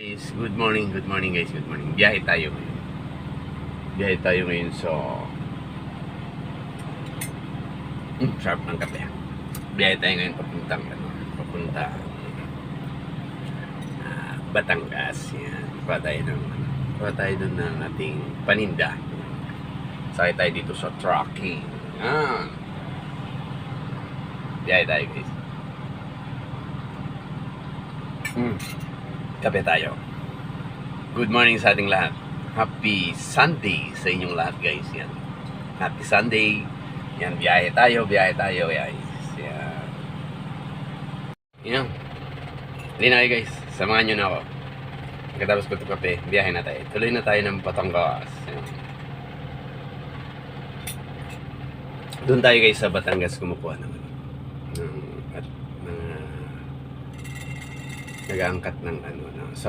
Good morning guys, good morning. Biyahe tayo ngayon. Biyahe tayo ngayon sa sharp ng kape. Biyahe tayo ngayon papunta Batangas. Yan. Kuha tayo dun ng ating paninda. Sakay tayo dito sa trucking. Biyahe tayo guys. Kape tayo. Good morning sa ating lahat. Happy Sunday sa inyong lahat guys. Yan. Happy Sunday. Yan, biyahe tayo guys. Yan. Yan. Hindi na kayo guys. Samahan nyo na ako. Pagkatapos ko ito kape, biyahe na tayo. Tuloy na tayo ng Batangas. Yan. Doon tayo guys sa Batangas kumukuha naman. Nag-aangkat ng sa